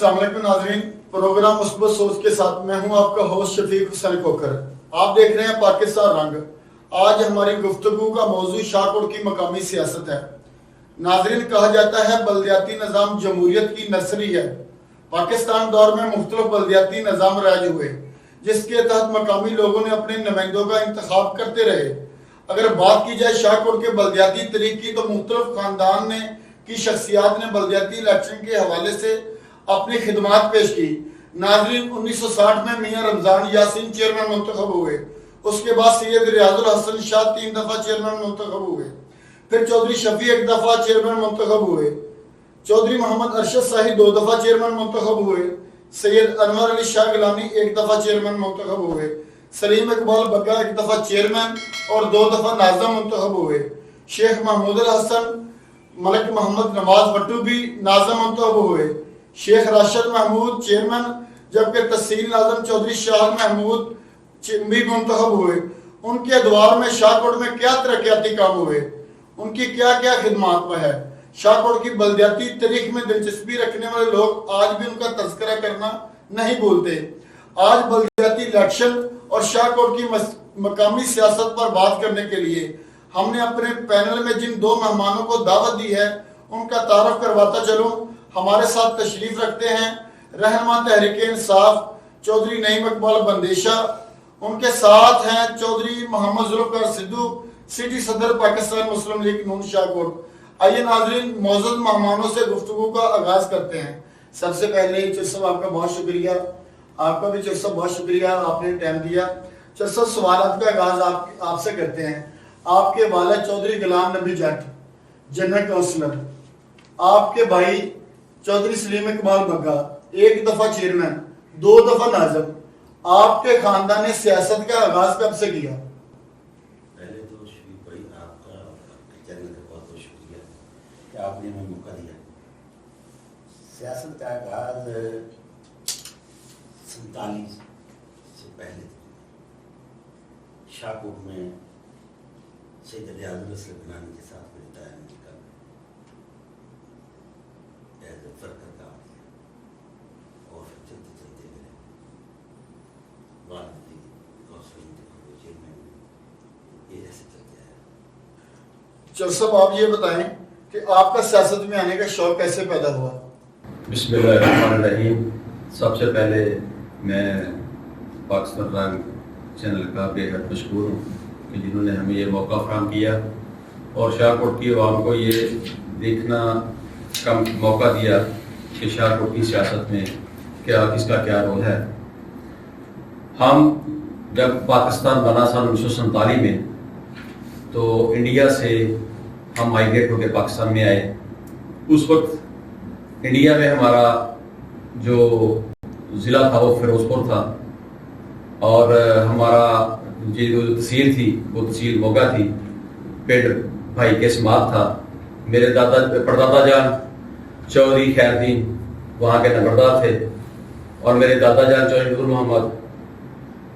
अस्सलाम वालेकुम नाज़रीन, प्रोग्राम मुस्बत सोच के साथ मैं हूं आपका होस्ट शफीक हुसैन कोकर। आप देख रहे हैं पाकिस्तान रंग। आज हमारी गुफ्तगू का मौजू शाहकोट की मकामी सियासत है। नाज़रीन, कहा जाता है बल्दियाती निज़ाम जमहूरियत की नर्सरी है। पाकिस्तान दौर में मुख्तलिफ बल्दियाती निज़ाम राज हुए, जिसके तहत मकामी लोगों ने अपने नुमाइंदों का इंतखाब करते रहे। अगर बात की जाए शाहकोट के बल्दियाती तरीक की, तो मुख्तलिफ खानदान ने की शख्सियात ने बल्दियाती इलेक्शन के हवाले से अपनी खिदमात पेश की। नाज़रीन, 1960 में मियाँ रमजान यासीन चेयरमैन मुंतखब हुए। उसके बाद सैयद रियाजुल हसन शाह 3 दफ़ा चेयरमैन मुंतखब हुए। फिर चौधरी शफी 1 दफ़ा चेयरमैन मुंतखब हुए। चौधरी मोहम्मद अरशद शाही 2 दफ़ा चेयरमैन मुंतखब हुए। सैयद अनवर अली शाह गिलानी 1 दफ़ा चेयरमैन मुंतखब हुए। सलीम इकबाल बग्गा 1 दफ़ा चेयरमैन और 2 दफ़ा नाज़िम मुंतखब हुए। शेख महमूद अल हसन मलिक मोहम्मद नवाज भट्टू भी नाज़िम मुंतखब हुए। शेख राशिद महमूद चेयरमैन, जबकि तहसील नाज़िम चौधरी शाह महमूद भी मुंतखब हुए। उनके अदवार में शाहकोट में क्या तरक्याती काम हुए, उनकी क्या क्या खिदमात में है। शाहकोट की बल्दियाती तारीख में दिलचस्पी रखने वाले लोग आज भी उनका तज़किरा करना नहीं भूलते। आज बल्दियाती इलेक्शन और शाहकोट की मकामी सियासत पर बात करने के लिए हमने अपने पैनल में जिन 2 मेहमानों को दावत दी है, उनका तारफ करवाता चलूं। हमारे साथ तशरीफ रखते हैं रहनुमा तहरीक इंसाफ चौधरी नईम इकबाल बंदेशा। उनके साथ हैं चौधरी मोहम्मद जुल्फकार सिद्धू, सिटी सदर पाकिस्तान मुस्लिम लीग नून शाहकोट। आइए नाजरीन, मौजूद मेहमानों से गुफ्तगू का आगाज करते हैं। सबसे पहले चर साहब आपका बहुत शुक्रिया। आपका भी चर साहब बहुत शुक्रिया, आपने टाइम दिया। चर साहब, सवाल का आगाज आपसे करते हैं। आपके वालिद चौधरी गुलाम नबी जट जनरल काउंसलर, आपके भाई चौधरी सलीम इकबाल बग्गा 1 दफा चेयरमैन, 2 दफा नाज़िम, आपके खानदान ने सियासत का आगाज कब से किया? पहले तो शफीक भाई, आपका चैनल का बहुत बहुत शुक्रिया कि आपने हमें मौका दिया। सियासत का आगाज 47 से पहले शाहकोट में सैयद रियाजुल हसन गिलानी के साथ मेरे ताल्लुक का एज ए वर्कर काम किया और फिर चलते चलते मेरे वालिद की काउंसिलिंग चेयरमैन, ये ऐसे चलते आया। चर साहब, आप ये बताएं कि आपका सियासत में आने का शौक कैसे पैदा हुआ? बिस्मिल्लाहिर्रहमानिर्रहीम। सबसे पहले मैं पाकिस्तान रंग चैनल का बेहद मशहूर हूँ कि जिन्होंने हमें ये मौका फराहम किया और शाहकोट की आवाम को ये देखना का मौका दिया कि शाहकोट की सियासत में किसका क्या रोल है। हम जब पाकिस्तान बना सन 1947 में, तो इंडिया से हम माइग्रेट होकर पाकिस्तान में आए। उस वक्त इंडिया में हमारा जो ज़िला था वो फिरोजपुर था और हमारा जो तहसील थी वो तहसील मोगा थी। पिंड भाई के समात था। मेरे परदादा जान चौधरी खैरदीन वहाँ के नंबरदार थे और मेरे दादा जान चौधरी नूर मोहम्मद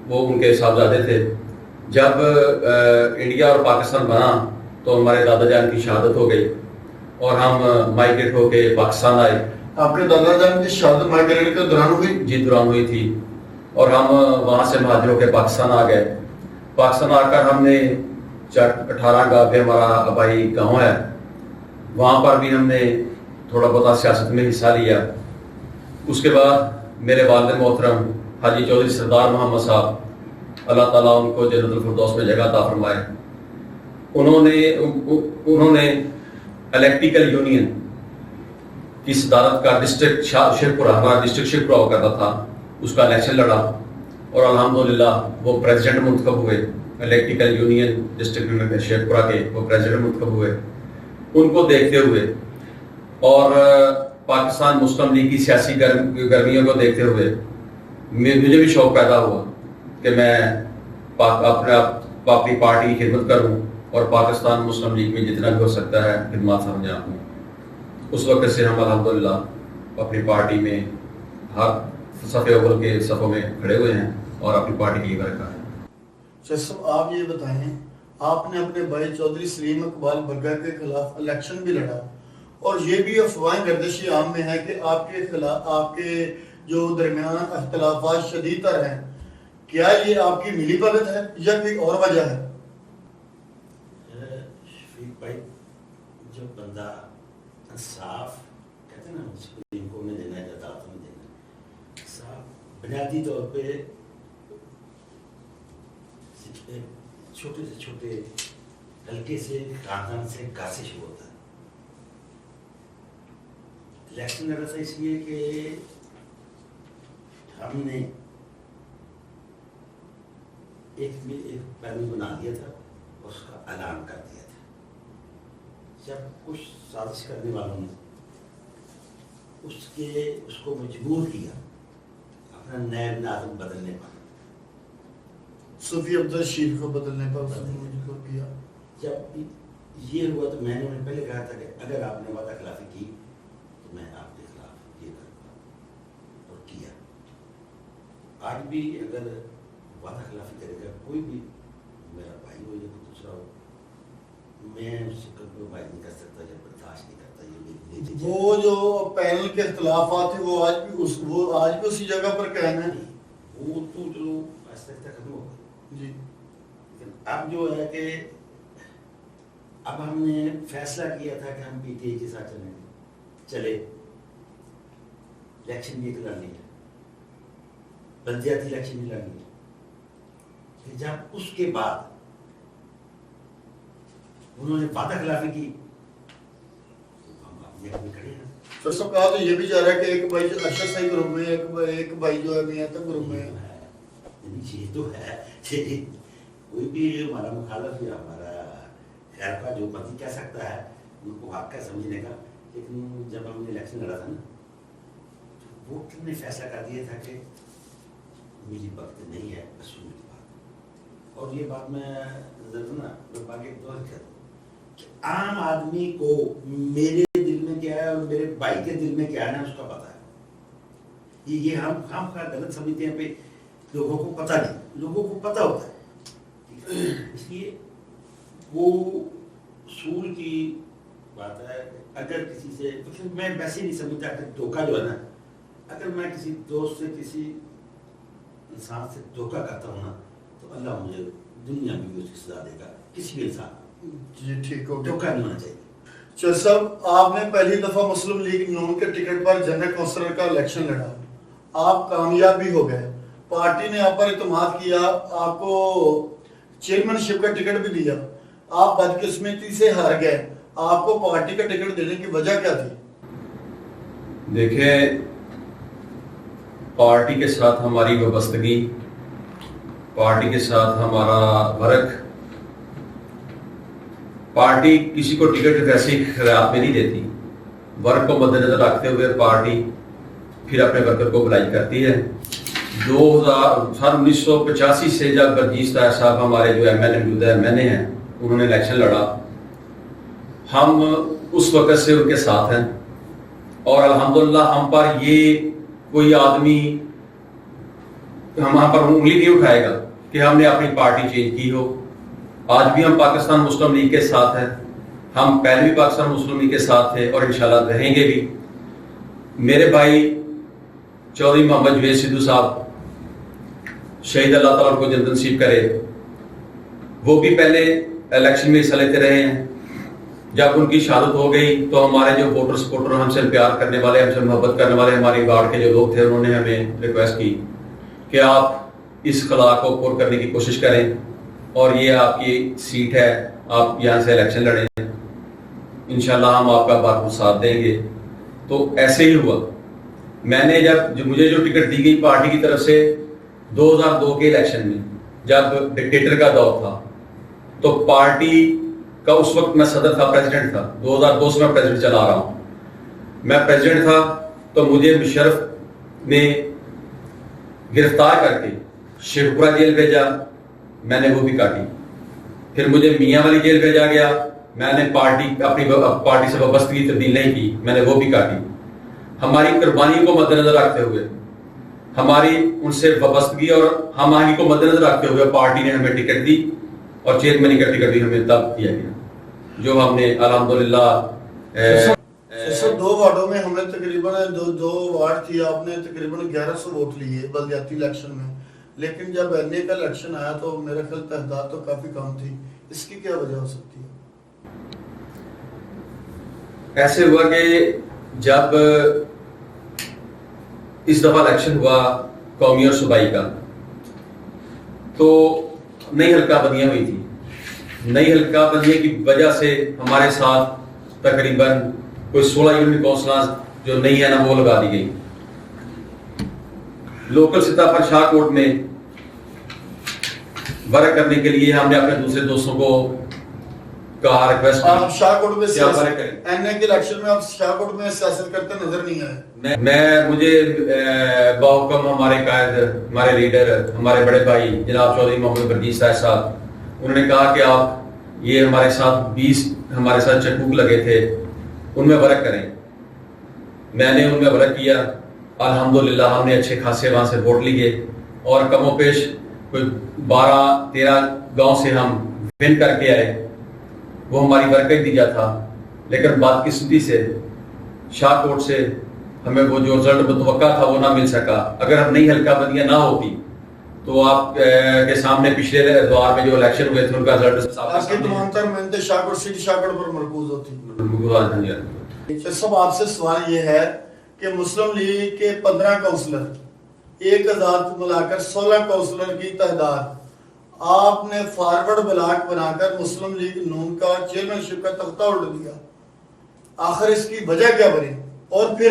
वो उनके साहबजादे थे। जब इंडिया और पाकिस्तान बना तो हमारे दादा जान की शहादत हो गई और हम माइग्रेट होके पाकिस्तान आए। आपके दादा जान की शहादत माइग्रेट के दौरान हुई? जी, दौरान हुई थी और हम वहाँ से महाजिर होकर पाकिस्तान आ गए। पाकिस्तान आकर हमने 18 गाँव पे हमारा आबाई गाँव है, वहाँ पर भी हमने थोड़ा बहुत सियासत में हिस्सा लिया। उसके बाद मेरे वालिद मोहतरम हाजी चौधरी सरदार मोहम्मद साहब, अल्लाह ताला उनको जन्नतुल फिरदौस में जगह अता फरमाए, उन्होंने इलेक्ट्रिकल यूनियन की सदारत का डिस्ट्रिक्ट शेखपुरा, हमारा डिस्ट्रिक्ट शेखपुरा हुआ करता था, उसका इलेक्शन लड़ा और अल्हम्दुलिल्लाह वो प्रेसिडेंट मुंतखब हुए। इलेक्ट्रिकल यूनियन डिस्ट्रिक्ट शेखपुरा के वो प्रेसिडेंट मुंतखब हुए। उनको देखते हुए और पाकिस्तान मुस्लिम लीग की सियासी गर्मियों को देखते हुए मुझे भी शौक़ पैदा हुआ कि मैं अपनी पार्टी की खिदमत करूं और पाकिस्तान मुस्लिम लीग में जितना भी हो सकता है खिदमत समझा हूँ। उस वक्त से हम अल्हम्दुलिल्लाह अपनी पार्टी में हर सफ़े अव्वल के सफ़ों में खड़े हुए हैं और अपनी पार्टी के लिए वर्क कर रहे हैं। शेख साहब, आप ये बताएं, आपने अपने भाई चौधरी सलीम इकबाल बग्गा के खिलाफ इलेक्शन भी लड़ा اور یہ بھی افواہیں گردش عام میں ہے کہ آپ کے خلاف آپ کے جو درمیان اختلافات شدید تر ہیں، کیا یہ آپ کی ملی بھگت ہے یا کوئی اور وجہ ہے؟ شفیق بھائی، جو بندہ انصاف کہتے ہیں نا، اس کو ان کو میں دینا چاہتا ہوں میں دینا انصاف بنیادی طور پہ چھوٹے سے چھوٹے ہلکے سے خاندان سے گھر سے شروع ہوتا ہے. الیکشن لڑا تھا اس لیے کہ ہم نے ایک پہلو بنا دیا تھا، اس کا اعلان کر دیا تھا. جب کچھ سازش کرنے والوں نے اس کو مجبور کیا اپنا نیب ناظم بدلنے پر، صوفی عبدالرشید کو بدلنے پر مجبور کیا. جب یہ ہوا تو میں نے انہیں پہلے کہا تھا کہ اگر آپ نے وعدہ خلافی کی تو میں آپ کے خلاف یہ کروں گا، اور کیا. آج بھی اگر وعدہ خلافی کرے گا کوئی بھی، میرا بھائی ہو یا کوئی دوسرا ہو، میں اس سے کمپرومائز نہیں کر سکتا یا برداشت نہیں کرتا. یہ میری وہ جو پینل کے اختلافات تھے وہ آج بھی اسی جگہ پر قائم ہیں. وہ تو چلو ایسا ختم ہو گئی جی. لیکن اب جو ہے کہ اب ہم نے فیصلہ کیا تھا کہ ہم پی ٹی آئی کے ساتھ چلے. الیکشن بھی ایک لڑنی ہے، بلدیاتی الیکشن بھی لڑنی ہے. جب اس کے بعد انہوں نے وعدہ خلافی کی تو ہم اپنے حق میں کھڑے ہیں. سر صاحب کہا تو یہ بھی جا رہا ہے کہ ایک بھائی جو ارشد صحیح گروپ میں ہے، ایک بھائی جو ہے میاں تک گروپ میں ہے. یہ تو ہے، کوئی بھی ہمارا مخالف یا ہمارا خیر کا جو مرضی کہہ سکتا ہے، ان کو حق ہے سمجھنے کا. لیکن جب ہم نے الیکشن لڑا تھا نا، ووٹ نے فیصلہ کر دیا تھا کہ میری وقت نہیں ہے اصول کی بات. اور یہ بات میں ضرور نا لوگ آگے دور کہتا ہوں کہ عام آدمی کو میرے دل میں کیا ہے اور میرے بھائی کے دل میں کیا ہے نا، اس کا پتہ ہے. یہ ہم غلط سمجھتے ہیں پہ لوگوں کو پتہ نہیں، لوگوں کو پتہ ہوتا ہے. اس لیے وہ اصول کی بات ہے. اگر کسی سے میں ویسے نہیں سمجھتا کہ دھوکہ جو ہے نا، اگر میں کسی دوست سے کسی انسان سے دھوکہ کرتا ہوں نا تو اللہ مجھے دنیا میں بھی اس کی سزا دے گا. کسی بھی انسان جی ٹھیک ہو گیا. دھوکہ نہیں ہونا چاہیے. چل صاحب، آپ نے پہلی دفعہ مسلم لیگ نون کے ٹکٹ پر جنرل کونسلر کا الیکشن لڑا، آپ کامیاب بھی ہو گئے. پارٹی نے آپ پر اعتماد کیا، آپ کو چیئرمین شپ کا ٹکٹ بھی دیا. آپ بدقسمتی سے ہار گئے. آپ کو پارٹی کا ٹکٹ دینے کی وجہ کیا تھی؟ دیکھیں، پارٹی کے ساتھ ہماری وابستگی، پارٹی کے ساتھ ہمارا ورک، پارٹی کسی کو ٹکٹ ویسے ہی خیرات میں نہیں دیتی. ورک کو مد نظر رکھتے ہوئے پارٹی پھر اپنے ورکر کو بلائی کرتی ہے. 1985 سے جب برجیز طاہر صاحب ہمارے جو ایم ایل اے موجودہ ایم ایل اے ہیں، انہوں نے الیکشن لڑا، ہم اس وقت سے ان کے ساتھ ہیں. اور الحمدللہ ہم پر یہ کوئی آدمی ہم پر انگلی نہیں اٹھائے گا کہ ہم نے اپنی پارٹی چینج کی ہو. آج بھی ہم پاکستان مسلم لیگ کے ساتھ ہیں. ہم پہلے بھی پاکستان مسلم لیگ کے ساتھ تھے اور انشاءاللہ رہیں گے بھی. میرے بھائی چودھری محمد جوید سدھو صاحب، شہید اللہ تعالیٰ ان کو جنت نصیب کرے، وہ بھی پہلے الیکشن میں حصہ لیتے رہے ہیں. جب ان کی شہادت ہو گئی تو ہمارے جو ووٹر سپورٹر، ہم سے پیار کرنے والے، ہم سے محبت کرنے والے ہماری گارڈ کے جو لوگ تھے، انہوں نے ہمیں ریکویسٹ کی کہ آپ اس خلا کو پور کرنے کی کوشش کریں اور یہ آپ کی سیٹ ہے، آپ یہاں سے الیکشن لڑیں، انشاءاللہ ہم آپ کا بھرپور ساتھ دیں گے. تو ایسے ہی ہوا. میں نے جب مجھے جو ٹکٹ دی گئی پارٹی کی طرف سے 2002 کے الیکشن میں، جب ڈکٹیٹر کا دور تھا، تو پارٹی کا اس وقت میں صدر تھا، پریزیڈنٹ تھا. 2002 سے میں پریزیڈنٹ چلا رہا ہوں. میں پریزیڈنٹ تھا تو مجھے مشرف نے گرفتار کر کے شیخپورہ جیل بھیجا، میں نے وہ بھی کاٹی. پھر مجھے میاں والی جیل بھیجا گیا، میں نے اپنی پارٹی سے وابستگی تبدیل نہیں کی، میں نے وہ بھی کاٹی. ہماری قربانی کو مد نظر رکھتے ہوئے، ہماری ان سے وابستگی اور ہم آگے کو مد نظر رکھتے ہوئے پارٹی نے ہمیں ٹکٹ دی اور چیئرمین کا ٹکٹ بھی ہمیں تب دیا گیا، جو ہم نے الحمدللہ دو وارڈوں میں ہم نے تقریباً دو وارڈ تھی, آپ نے تقریباً 1100 ووٹ لیے بلدیاتی الیکشن میں, لیکن جب این اے کا الیکشن آیا تو میرا خیال تعداد تو کافی کم تھی. اس کی کیا وجہ ہو سکتی ہے؟ ایسے ہوا کہ جب اس دفعہ الیکشن ہوا قومی اور صوبائی کا, تو نئی حلقہ بندیاں ہوئی تھی. نئی حلقہ بندیوں کی وجہ سے ہمارے ساتھ تقریباً کوئی 16 یونٹ کونسلر جو نہیں ہے نا وہ لگا دی گئی. لوکل سطح پر شاہ کوٹ میں ورک کرنے کے لیے ہم نے اپنے دوسرے دوستوں کو کہا, ریکویسٹ کی. آپ شاہ کوٹ میں کیا ورک کریں؟ این اے کے الیکشن میں آپ شاہ کوٹ میں سیاست کرتے نظر نہیں آئے. مجھے باحکم ہمارے قائد, ہمارے لیڈر, ہمارے بڑے بھائی جناب چودھری محمد بردیش صاحب, انہوں نے کہا کہ آپ یہ ہمارے ساتھ 20 ہمارے ساتھ چکوک لگے تھے, ان میں ورک کریں. میں نے ان میں ورک کیا, الحمدللہ ہم نے اچھے خاصے وہاں سے ووٹ لیے, اور کم و پیش کوئی 12-13 گاؤں سے ہم ون کر کے آئے. وہ ہماری ورک نتیجہ تھا, لیکن بدقسمتی سے شاہ کوٹ سے ہمیں وہ جو رزلٹ متوقع تھا وہ نہ مل سکا. اگر ہم نئی حلقہ بندیاں نہ ہوتی تو آپ کے سامنے پچھلے دوار میں جو الیکشن ہوئے تھے ان کا رزلٹ آپ کی تمام تر محنتیں شاہ کوٹ سٹی شاہ کوٹ پر مرکوز ہوتی. سب آپ سے سوال یہ ہے کہ مسلم لیگ کے 15 کونسلر 1000 ملا کر 16 کونسلر کی تعداد, آپ نے فارورڈ بلاک بنا کر مسلم لیگ نون کا چیئرمین شپ کا تختہ الٹ دیا. آخر اس کی وجہ کیا بنی؟ اور پھر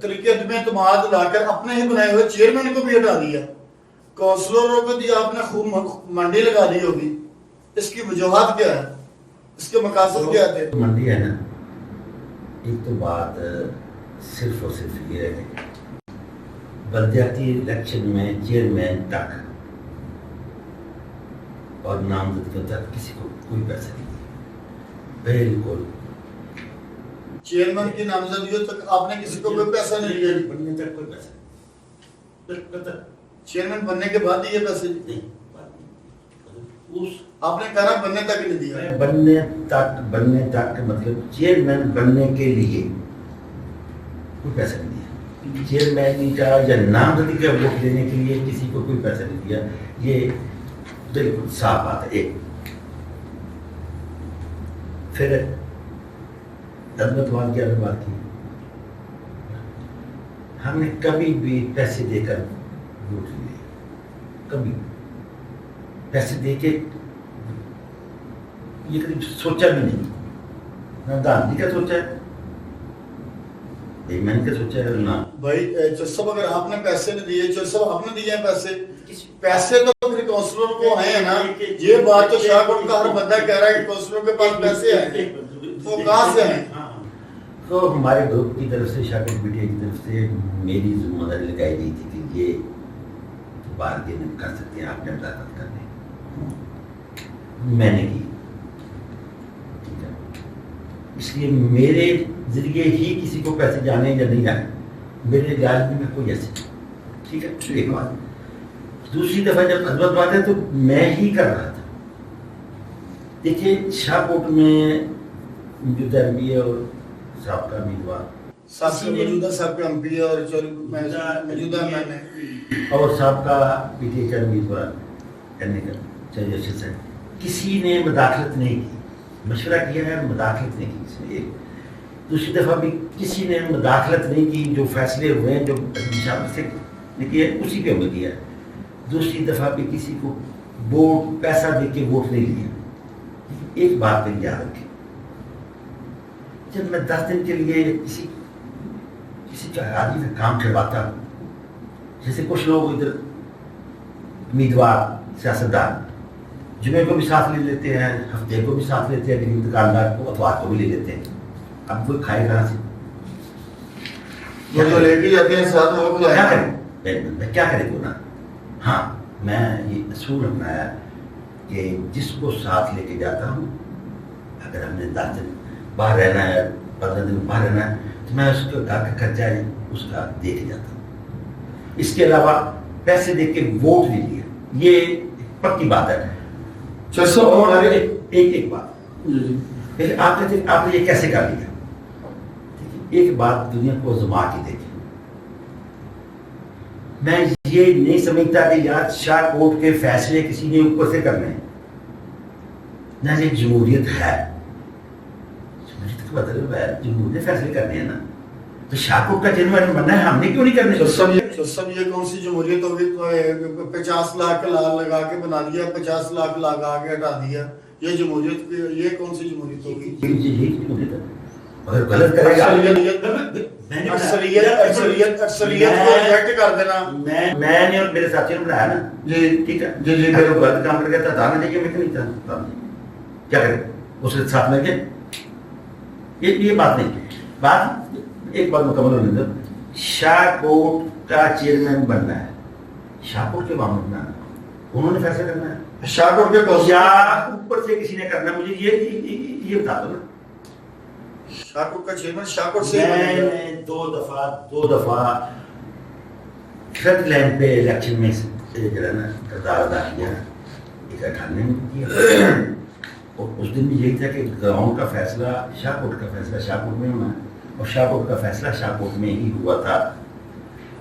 طریقے میں اعتماد لا کر اپنے ہی بنائے ہوئے چیئرمین کو بھی ہٹا دیا. کونسلروں کو دی آپ نے خوب منڈی لگا دی ہوگی. اس کی وجوہات کیا ہے؟ اس کے مقاصد کیا تھے؟ منڈی ہے نا, ایک تو بات صرف اور صرف یہ ہے کہ بلدیاتی الیکشن میں چیئرمین تک اور نامزدگیوں تک کسی کو کوئی پیسہ نہیں دیا. بالکل چیئرمین کی نامزدگیوں تک آپ نے کسی کو کوئی پیسہ نہیں دیا. بننے تک کوئی پیسہ نہیں. چیئرمین بننے کے بعد یہ پیسے نہیں, آپ نے کہا بننے تک نہیں دیا. بننے تک مطلب چیئرمین بننے کے لیے کوئی پیسہ نہیں دیا. چیئرمین کا یا نامزدگی کا ووٹ دینے کے لیے کسی کو کوئی پیسہ نہیں دیا. یہ بالکل صاف بات ہے. ایک پھر عدمت وان کی ہمیں بات کی, ہم نے کبھی بھی پیسے دے کر ووٹ نہیں دیا. کبھی پیسے دے کے یہ کبھی سوچا بھی نہیں. نہ گاندھی کا سوچا ہے, میں نے کیا سوچا ہے نا بھائی. صاحب اگر آپ نے پیسے نہیں دیے, صاحب آپ نے دیے پیسے تو پھر کونسلر کو ہیں نا. یہ بات تو شاہ کوٹ کا ہر بندہ کہہ رہا ہے کہ کونسلر کے پاس پیسے ہیں, تو کہاں سے ہیں؟ تو ہمارے گروپ کی طرف سے شاہ کوٹ پی ٹی آئی کی طرف سے میری ذمہ داری لگائی گئی تھی کہ یہ بارگین کر سکتے ہیں, آپ نے مداخلت کرنے. میں نے کی, ٹھیک ہے. اس لیے میرے ذریعے ہی کسی کو پیسے جانے یا نہیں جانے, میرے علاج میں کوئی ایسے, ٹھیک ہے. ایک بات. دوسری دفعہ جب عدمت بات ہے تو میں ہی کر رہا تھا. دیکھیے شاہ کوٹ میں موجودہ ایم پی اور سابقہ امیدوار موجودہ سابقہ ایم پی اور موجودہ ایم این اور صاحب پی ٹی آئی کا امیدوار کرنے کا چاہیے سے کسی نے مداخلت نہیں کی. مشورہ کیا ہے, مداخلت نہیں کی اس میں. ایک دوسری دفعہ بھی کسی نے مداخلت نہیں کی. جو فیصلے ہوئے ہیں جو شاہ سے نے کیے اسی پہ عمل کیا. دوسری دفعہ بھی کسی کو ووٹ پیسہ دے کے ووٹ نہیں لیا. ایک بات پہ یاد رکھیں, جب میں 10 دن کے لیے کسی کا آدمی کا کام کرواتا ہوں, جیسے کچھ لوگ ادھر امیدوار سیاستدان جمعے کو بھی ساتھ لے لیتے ہیں, ہفتے کو بھی ساتھ لیتے ہیں, غریب دکاندار کو اتوار کو بھی لے لیتے ہیں. اب وہ کھائے کہاں سے؟ وہ تو لے کے جاتے ہیں ساتھ, وہ کیا کریں, کیا کرے وہ نا. ہاں میں یہ اصول اپنایا کہ جس کو ساتھ لے کے جاتا ہوں, اگر ہم نے 10 دن باہر رہنا ہے, 15 دن باہر رہنا ہے, تو میں اس کو گھر کا خرچہ اس کا دے کے جاتا ہوں. اس کے علاوہ پیسے دے کے ووٹ نہیں لیا, یہ پکی بات ہے. ایک بات, آپ نے یہ کیسے کر لیا؟ ایک بات دنیا کو آزما کے دیکھیں. میں یہ نہیں سمجھتا کہ یار شاہ کوٹ کے فیصلے کسی نے اوپر سے کرنے ہیں. نہ یہ جمہوریت ہے, جمہوریت کا مطلب ہے جمہوریت فیصلے کرنے ہیں نا. تو شاہ کوٹ کا چیئرمین بننا ہے, ہم نے کیوں نہیں کرنے؟ سب یہ کون سی جمہوریت ہوگی؟ 50 لاکھ کا لاگ لگا کے بنا دیا, 50 لاکھ لگا کے ہٹا دیا. یہ جمہوریت, یہ کون سی جمہوریت ہوگی؟ یہی جمہوریت ہے. اگر غلط کرے گا اکثریت کو ریجیکٹ کر دینا. میں نے اور میرے ساتھیوں نے بنایا نا جی, ٹھیک ہے جی جی, میرے غلط کام کر گیا تھا نہیں کہ میں نہیں تھا, کیا کرے اس کے ساتھ مل کے. یہ بات نہیں. بات ایک بات مکمل ہونے دو. شاہ کوٹ کا چیئرمین بننا ہے, شاہ کوٹ کے معاملے بننا ہے, انہوں نے فیصلہ کرنا ہے. شاہ کوٹ کے یا اوپر سے کسی نے کرنا, مجھے یہ بتا دو نا. شاہ کوٹ کا چیئرمین شاہ کوٹ سے میں نے دو دفعہ تھرڈ لائن پہ الیکشن میں جو ہے نا کردار ادا کیا, ایک کھانے میں کیا. اور اس دن بھی یہی تھا کہ گراؤنڈ کا فیصلہ شاہ کوٹ کا فیصلہ شاہ کوٹ میں ہونا ہے, اور شاہ کوٹ کا فیصلہ شاہ کوٹ میں ہی ہوا تھا.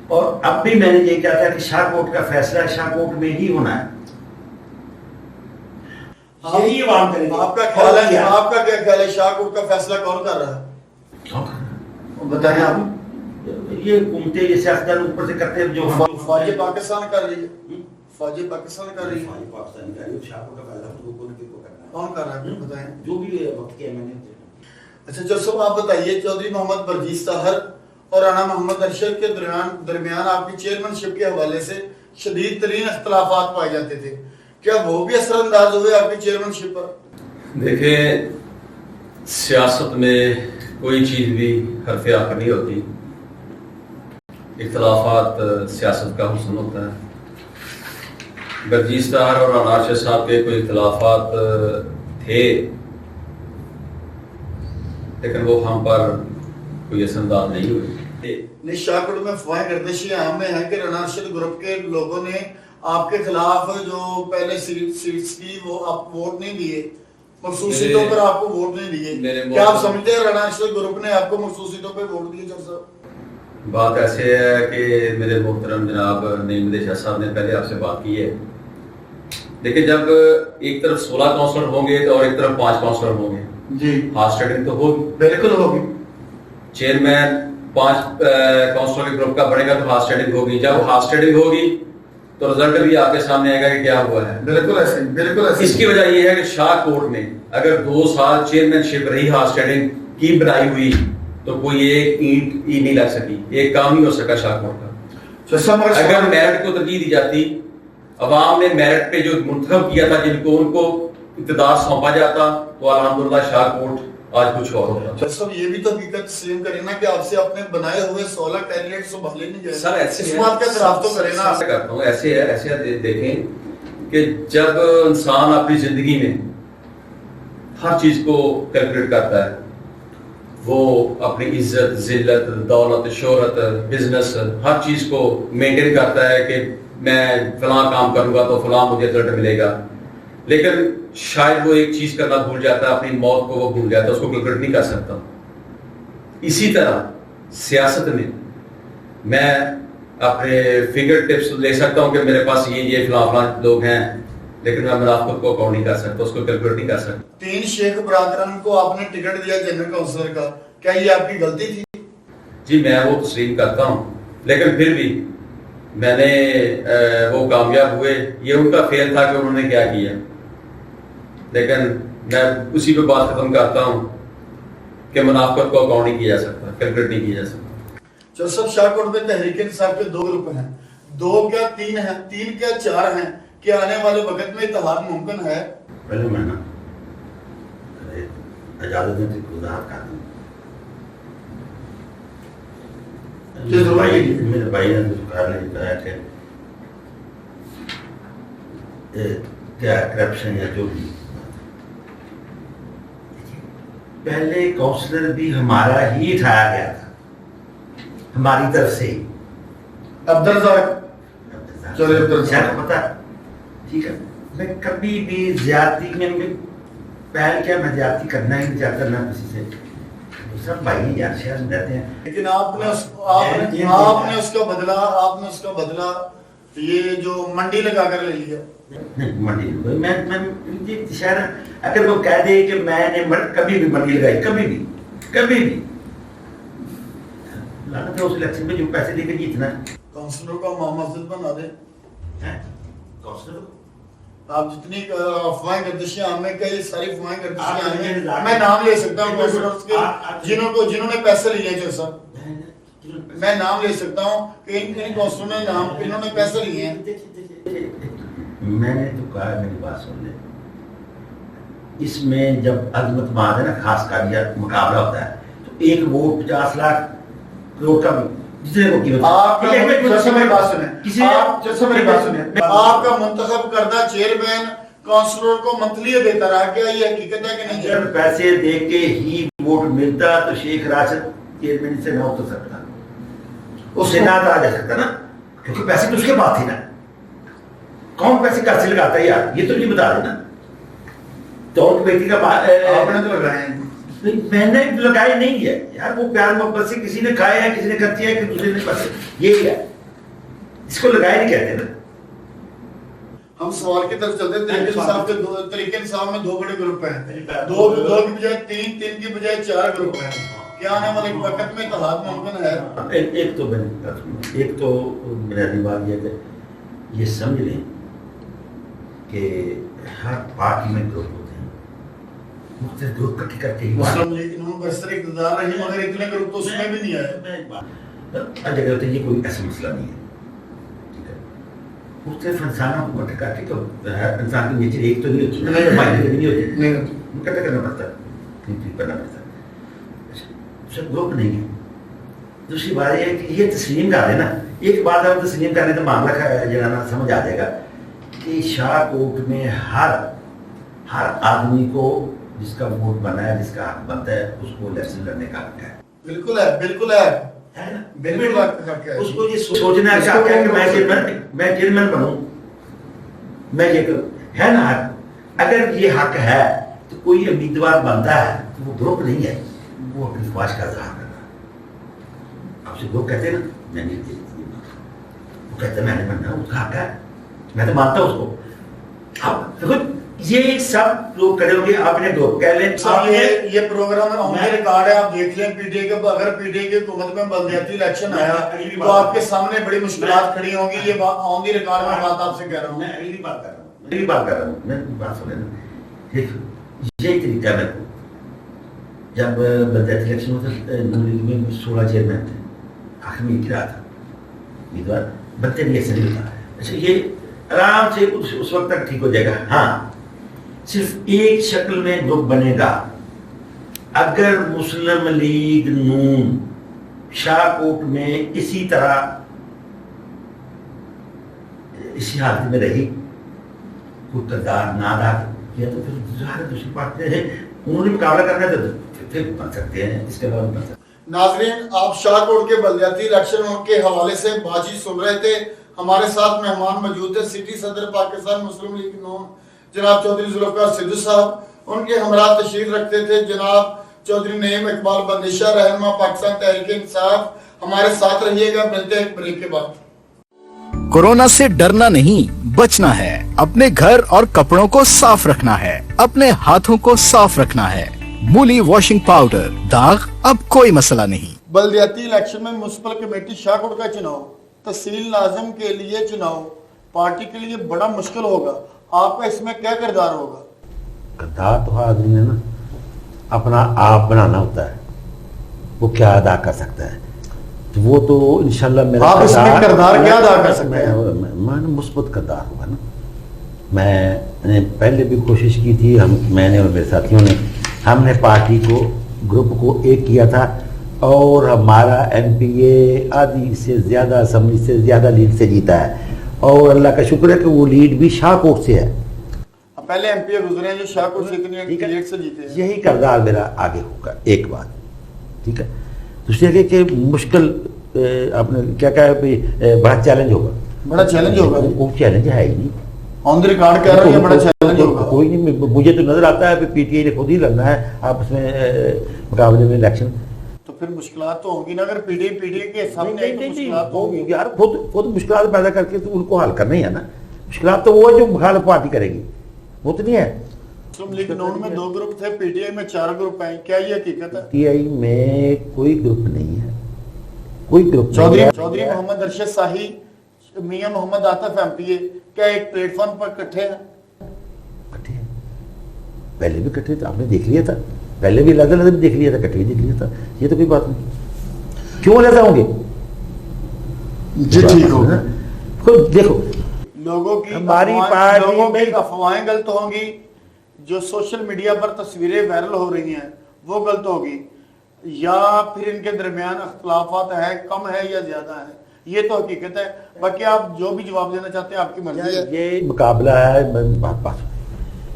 اور اب بھی میں نے یہ کہا تھا کہ شاہ کوٹ کا فیصلہ شاہ کوٹ میں ہی ہونا ہے. آپ کا خیال ہے, آپ کا کیا خیال ہے شاہ کوٹ کا فیصلہ کون کر رہا ہے؟ بتائیں آپ. یہ حکومتیں یہ سیاستدان اوپر سے کرتے ہیں, جو فوج پاکستان کر رہی ہے, فوج پاکستان کر رہی ہے. پاکستان کر رہی ہے, شاہ کوٹ کا فیصلہ کون کر رہا ہے بتائیں. جو بھی وقت کے میں نے. اچھا جج صاحب آپ بتائیے, چودھری محمد برجیز طاہر اور رانا محمد ارشد کے درمیان آپ کی چیئرمین شپ کے حوالے سے شدید ترین اختلافات پائے جاتے تھے, کیا وہ بھی اثر انداز ہوئے آپ کی چیئرمین شپ پر؟ دیکھیں, سیاست میں کوئی چیز بھی حرف آخر نہیں ہوتی. اختلافات سیاست کا حسن ہوتا ہے. برجیز طاہر اور رانا ارشد صاحب کے کوئی اختلافات تھے, لیکن وہ ہم پر کوئی اثر انداز نہیں ہوئے. شاہ کوٹ میں افواہیں گردشی عام میں ہے کہ رانا ارشد گروپ کے لوگوں نے آپ کے خلاف جو پہلے سیٹس کی وہ آپ ووٹ نہیں دیے, مخصوص سیٹوں پر آپ کو ووٹ نہیں دیے. کیا آپ سمجھتے ہیں رانا ارشد گروپ نے آپ کو مخصوص سیٹوں پہ ووٹ دیے؟ جج صاحب بات ایسے ہے کہ میرے محترم جناب نعیم شاہ صاحب نے پہلے آپ سے بات کی ہے. دیکھیں, جب ایک طرف 16 کونسلر ہوں گے اور ایک طرف 5 کونسلر ہوں گے جی, ہارس ٹریڈنگ تو ہوگی, بالکل ہوگی. چیئرمین 5 کونسلر کے گروپ کا بنے گا تو ہارس ٹریڈنگ ہوگی. جب ہارس ٹریڈنگ ہوگی تو رزلٹ بھی آپ کے سامنے آئے گا کہ کیا ہوا ہے. بالکل ایسے, بالکل ایسے. اس کی وجہ یہ ہے کہ شاہ کوٹ میں اگر 2 سال چیئرمین شپ رہی ہارس ٹریڈنگ کی بنائی ہوئی تو کوئی ایک اینٹ ہی نہیں لگ سکی, ایک کام نہیں ہو سکا شاہ کوٹ کا. اگر میرٹ کو ترجیح دی جاتی, عوام نے میرٹ پہ جو منتخب کیا تھا جن کو, ان کو اقتدار سونپا جاتا, تو الحمدللہ شاہ کوٹ آج کچھ اور ہوتا. جج صاحب یہ بھی تو حقیقت تسلیم کریں نا کہ آپ سے اپنے بنائے ہوئے 16 کینڈیڈیٹس کو بھلے نہیں جائے. سر ایسے اس بات کا اعتراف تو کریں نا. ایسا کرتا ہوں, ایسے ہے, ایسے دیکھیں کہ جب انسان اپنی زندگی میں ہر چیز کو کیلکولیٹ کرتا ہے, وہ اپنی عزت, ذلت, دولت, شہرت, بزنس, ہر چیز کو مینٹین کرتا ہے کہ میں فلاں کام کروں گا تو فلاں مجھے رزلٹ ملے گا. لیکن شاید وہ ایک چیز کرنا بھول جاتا ہے, اپنی موت کو وہ بھول جاتا ہے, اس کو کیلکولیٹ نہیں کر سکتا. اسی طرح سیاست میں اپنے فنگر ٹپس لے سکتا ہوں کہ میرے پاس یہ فلاں فلاں لوگ ہیں, لیکن میں منافقت کو اکاؤنٹ نہیں کر سکتا, اس کو کیلکولیٹ نہیں کر سکتا. 3 شیخ برادران کو آپ نے ٹکٹ دیا جنرل کونسلر کا, کیا یہ آپ کی غلطی تھی؟ جی میں وہ تسلیم کرتا ہوں, لیکن پھر بھی میں نے وہ کامیاب ہوئے, یہ ان کا فیل تھا کہ انہوں نے کیا کیا. لیکن میں اسی پہ بات ختم کرتا ہوں کہ منافقت کو اکاؤنٹ نہیں کیا جا سکتا, کیلکولیٹ نہیں کیا جا سکتا. جو سب شاہ کوٹ میں تحریک انصاف کے 2 گروپ ہیں, 2 کیا 3 ہیں, 3 کیا 4 ہیں, کہ آنے والے وقت میں اتحاد ممکن ہے؟ پہلے میں نا اجازت میں وضاحت کر دوں. میرے بھائی نے کہا کہ کیا کرپشن یا جو بھی, پہلے کونسلر بھی ہمارا ہی اٹھایا گیا تھا, ہماری طرف سے ہی. پتا ٹھیک ہے, میں کبھی بھی زیادتی میں پہل کیا, میں زیادتی کرنا ہی نہیں چاہتا, نہ کسی سے सब भाई यार शहर में रहते हैं। लेकिन आपने उसका बदला ये जो मंडी लगा कर ले लिया। नहीं मंडी मैं ये शहर अगर वो कह दे कि मैंने कभी भी मंडी लगाई, कभी भी लाना था उस इलेक्शन में जो पैसे देके जीतना है। काउंसलर को मस्जिद बना दे। काउंसलर आप जितनी अफवाहें गर्दिशियां हमें कई सारी अफवाहें गर्दिशियां हैं, मैं नाम ले सकता हूँ काउंसलर्स के जिन्होंने पैसे लिए जो सब, मैं नाम ले सकता हूँ कि इन काउंसलर ने नाम इन्होंने पैसे लिए हैं। मैंने तो कहा मेरी बात सुन ले, इसमें जब अजमत महाद है ना खास कारिया मुकाबला होता है तो एक वोट 50 लाख करोड़ का जितने को कीमत आपका मुंतखब करदा चेयरमैन काउंसलर को मंथली देता रहा, क्या ये हकीकत है कि नहीं? जब पैसे दे के ही वोट मिलता तो शेख राशिद चेयरमैन से ना उतर सकता, उससे ना आ जा सकता ना, क्योंकि पैसे तो उसके पास थे ना। कौन पैसे घर से लगाता है यार, ये तो नहीं बता देना। तो बेटी का आपने तो लगाए हैं। मैंने लगाए नहीं है यार, वो प्यार मोहब्बत से किसी ने खाए हैं, किसी ने खर्चे हैं, दूसरे ने पैसे, यही है, इसको लगाए नहीं कहते ना। हम सवाल की तरफ चलते हैं। तरीके इंसाफ में 2 बड़े ग्रुप हैं, दो की बजाय 3 की बजाय 4 ग्रुप हैं। क्या आने वाले वक्त में इत्तेहाद मुमकिन है? एक तो बुनियादी बात ये कि ये समझ लें कि हर पार्टी में ग्रुप होते हैं, मुख्तलिफ ग्रुप इकट्ठे करके ही मुस्लिम लीग नून का इस तरह इक़्तिदार रही, मगर इतने ग्रुप तो उसमें भी नहीं आए। हर जगह होते हैं, ये कोई ऐसा मसला नहीं है, ठीक है। मुख्तलिफ इंसानों को इकट्ठे करके तो हर इंसान की नेचर एक तो नहीं होती, नहीं होती, इकट्ठा करना पड़ता है, करना पड़ता है, सब ग्रुप नहीं है। दूसरी बात यह है कि ये तस्लीम कर देना, एक बात आप तस्लीम करने तो मामला जो ना समझ आ जाएगा कि शाहकोट में हर आदमी को जिसका वोट बना है, जिसका हक बनता है, उसको इलेक्शन लड़ने का हक है। बिल्कुल है, बिल्कुल है, है ना? बिल्कुल हक है। उसको ये सोचना है कि मैं चेयरमैन बनूं, मैं ये करूं, है ना? अगर ये हक है तो कोई उम्मीदवार बनता है तो वो ग्रुप नहीं है, वो अपनी ख्वाहिश का इजहार करना। आपसे लोग कहते हैं ना मैं नहीं, वो कहते हैं मैंने बनना, उसका हक है, मैं तो मानता हूँ उसको। अब देखो ये सब लोग खड़े होंगे, आपने ग्रुप कह लें, ये प्रोग्राम ऑन द रिकॉर्ड है, आप देख लें। पीटीआई के अगर पीटीआई की हुकूमत में बलदियाती इलेक्शन आया तो आपके सामने बड़ी मुश्किलात खड़ी होंगी। ये बात ऑन द रिकॉर्ड में बात आपसे कह रहा हूँ। मैं अगली बात कर रहा हूँ, मैं बात सुने ना, यही तरीका है। जब बलदियाती इलेक्शन होता नून लीग में 16 चेयरमैन थे, आखिर में गिरा था उम्मीदवार, बनते नहीं ऐसा नहीं होता। अच्छा ये आराम से उस वक्त तक ठीक हो जाएगा। हाँ, सिर्फ एक शक्ल में ग्रुप बनेगा अगर मुस्लिम लीग नून शाहकोट में इसी तरह इसी हालत में रही, कोई किरदार ना अदा किया तो फिर दूसरी पार्टी है, उन्होंने मुकाबला करना तो फिर बन सकते हैं, इसके बाद बन सकते हैं। नाजरीन, आप शाहकोट के बलदियाती इलेक्शन के हवाले से बाजी सुन रहे थे। हमारे साथ मेहमान मौजूद है सिटी सदर पाकिस्तान मुस्लिम लीग नून जनाब चौधरी जुल्फकार सिद्धू साहब। उनके हमरा तशरीफ रखते थे जनाब चौधरी नईम इकबाल बंदिशा, रहनुमा पाकिस्तान तहरीक इंसाफ। हमारे साथ रहिएगा, मिलते हैं ब्रेक के बाद। कोरोना से डरना नहीं, बचना है। अपने घर और कपड़ों को साफ रखना है, अपने हाथों को साफ रखना है। मूली वॉशिंग पाउडर, दाग अब कोई मसला नहीं। बलदियाती इलेक्शन में म्युनिसिपल कमेटी शाहकोट का चुनाव, तहसील नाज़िम के लिए चुनाव पार्टी के लिए बड़ा मुश्किल होगा। आपका इसमें क्या किरदार होगा? किरदार तो आदमी ने ना अपना आप बनाना होता है, वो क्या अदा कर सकता है, तो वो तो इंशाल्लाह मेरा आप इसमें किरदार क्या अदा कर सकते हैं? मैं मुस्बत किरदार होगा ना। मैंने पहले भी कोशिश की थी, मैंने और मेरे साथियों ने, हमने पार्टी को ग्रुप को एक किया था और हमारा एमपीए आधी से ज़्यादा असेंबली से ज़्यादा लीड से जीता है और अल्लाह का शुक्र है कि वो लीड भी शाहकोट से है। पहले एमपीए गुजरे हैं जो शाहकोट से इतनी लीड से जीते हैं। यही किरदार मेरा आगे होगा, एक बात, ठीक है। दूसरी है कि मुश्किल आपने क्या कहा भाई, बड़ा चैलेंज होगा, बड़ा चैलेंज होगा। वो चैलेंज है ही नहीं, ऑन द रिकॉर्ड कह रहा हूं, बड़ा चैलेंज होगा। कोई नहीं, मुझे तो नजर आता है पीटीआई ने खुद ही लड़ना है आपस में मुकाबले में इलेक्शन, फिर मुश्किलात तो होंगी ना, अगर पीढ़ी के सामने आई तो मुश्किलात तो होंगी। यार खुद मुश्किलात पैदा करके तो उनको हल करना ही है ना। मुश्किलात तो वो है जो मुखालिफ पार्टी करेगी, वो तो नहीं है। मुस्लिम लीग नून में 2 ग्रुप थे, पीटीआई में 4 ग्रुप हैं, क्या ये हकीकत है? पीटीआई में कोई ग्रुप नहीं है, कोई ग्रुप चौधरी मोहम्मद अरशद शाही, मियां मोहम्मद आतिफ एमपीए, क्या एक प्लेटफॉर्म पर इकट्ठे हैं? इकट्ठे हैं, पहले भी इकट्ठे थे, आपने देख लिया था, पहले भी अलग अलग देख लिया था, इकट्ठे भी देख लिया था, ये तो कोई बात नहीं। क्यों अलग होंगे जी? ठीक होगा। खुद देखो, लोगों की हमारी पार्टी में अफवाहें गलत होंगी, जो सोशल मीडिया पर तस्वीरें वायरल हो रही हैं वो गलत होगी, या फिर इनके दरमियान अख्तलाफात है, कम है या ज्यादा है, ये तो हकीकत है। बाकी आप जो भी जवाब देना चाहते हैं आपकी मर्जी है। ये मुकाबला है, बात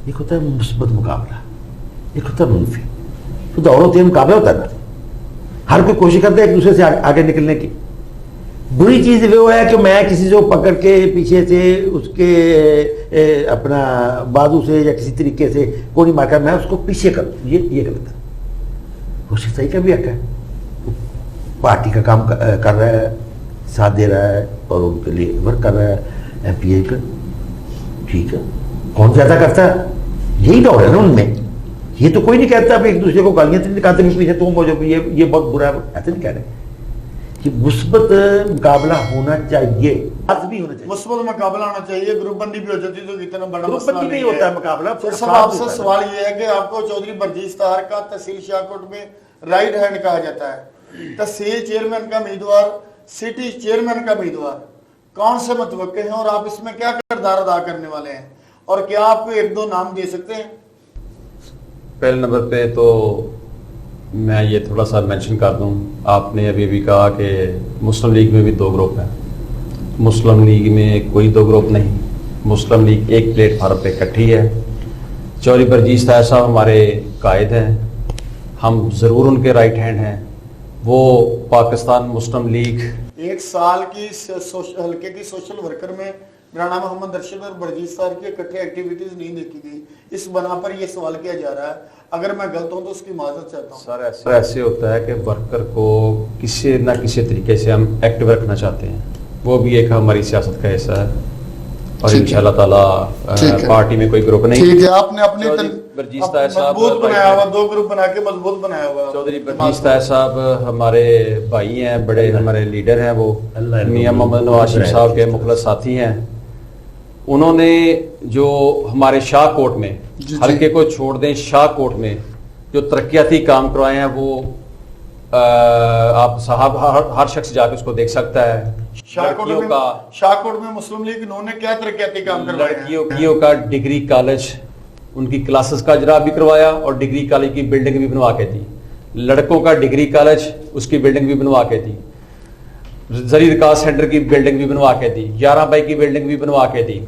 एक होता है मुस्बत मुकाबला, एक होता है मुनफी, तो दोनों तीन मुकाबला होता है ना। हर कोई कोशिश करता है एक दूसरे से आगे निकलने की। बुरी चीज वो है कि मैं किसी को पकड़ के पीछे से उसके अपना बाजू से या किसी तरीके से कोई मारकर मैं उसको पीछे करूं, ये गलत है। कोशिश सही का भी हक है, पार्टी का काम कर रहा है, साथ दे रहा है और उनके लिए वर्क कर रहा है एमपीए का, ठीक है। कौन ज्यादा करता है, यही दौड़ है ना उनमें। ये तो कोई नहीं कहता अब एक दूसरे को गालियां तो निकालते नहीं पीछे, तुम मुझे ये बहुत बुरा है, ऐसे नहीं कह रहे। कि मुस्बत मुकाबला होना चाहिए, भी होना चाहिए, मुस्बत मुकाबला होना चाहिए। ग्रुप बंदी भी हो जाती तो इतना बड़ा ग्रुप मसला बंदी नहीं होता है मुकाबला। फिर सब आपसे सवाल ये है कि आपको चौधरी बरजीश ताहर का तहसील शाहकोट में राइट हैंड कहा जाता है, तहसील चेयरमैन का उम्मीदवार, सिटी चेयरमैन का उम्मीदवार, कौन से मतवक्के हैं और आप इसमें क्या किरदार अदा करने वाले हैं, और क्या आप 1-2 नाम दे सकते हैं? पहले नंबर पे तो मैं ये थोड़ा सा मेंशन कर दूं, आपने अभी कहा कि मुस्लिम लीग में भी 2 ग्रुप हैं। मुस्लिम लीग में कोई 2 ग्रुप नहीं, मुस्लिम लीग एक प्लेटफार्म पे इकट्ठी है। चौधरी बरजीश ताहर साहब हमारे कायद हैं, हम ज़रूर उनके राइट हैंड हैं। वो पाकिस्तान मुस्लिम लीग 1 साल की हल्के की सोशल वर्कर में राणा मोहम्मद अरशद और बरजीश ताहर की इकट्ठे एक्टिविटीज नहीं देखी गई। इस बना पर यह सवाल किया जा रहा है, अगर मैं गलत हूं तो उसकी माजरत चाहता हूं। सर ऐसे होता है कि वर्कर को किसी ना किसी तरीके से हम एक्टिव रखना चाहते हैं, वो भी एक हमारी सियासत का हिस्सा है। और इंशाल्लाह ताला पार्टी में कोई ग्रुप नहीं। ठीक है, आपने अपने बरजीश ताहर साहब मजबूत बनाया हुआ, 2 ग्रुप बना के मजबूत बनाया हुआ। चौधरी बरजीश ताहर साहब हमारे भाई हैं, बड़े हमारे लीडर हैं, वो मियां मोहम्मद नवाज शरीफ साहब के मुखलस साथी हैं। उन्होंने जो हमारे शाहकोट में, हल्के को छोड़ दें, शाहकोट में जो तरक्याती काम करवाए हैं वो आप साहब हर शख्स जाके उसको देख सकता है। शाहकोट में मुस्लिम लीग इन्होंने क्या तरक्याती काम करवाया? लड़कियों का डिग्री कॉलेज, उनकी क्लासेस का इजरा भी करवाया और डिग्री कॉलेज की बिल्डिंग भी बनवा के दी। लड़कों का डिग्री कॉलेज, उसकी बिल्डिंग भी बनवा के दी। जरी विकास सेंटर की बिल्डिंग भी बनवा के दी। 11 बाई की बिल्डिंग भी बनवा के दी।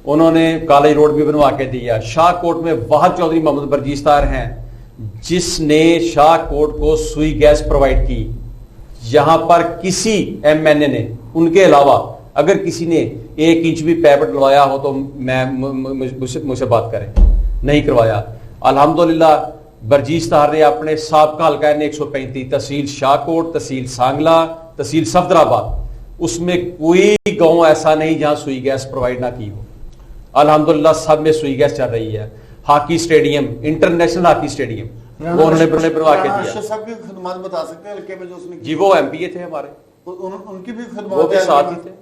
उन्होंने कॉलेज रोड भी बनवा के दिया। शाहकोट में वाहद चौधरी मोहम्मद बरजीश ताहर हैं जिसने शाहकोट को सुई गैस प्रोवाइड की। यहां पर किसी एमएनए ने, उनके अलावा अगर किसी ने 1 इंच भी पाइप डलवाया हो तो मुझसे बात करें, नहीं करवाया। अल्हम्दुलिल्लाह बरजीश ताहर ने अपने साबका हल्का 135 तहसील शाहकोट, तहसील सांगला, तहसील सफदराबाद, उसमें कोई गांव ऐसा नहीं जहां सुई गैस प्रोवाइड ना की हो। अल्हम्दुलिल्लाह सब में सुई गैस चल रही है। Hockey stadium, international hockey stadium वो उन्होंने बनवा के दिया। साहब की खिदमत बता सकते हैं हल्के में जो उसने जी? वो एमपीए थे हमारे, उनकी भी खिदमत, वो भी साथ ही थे,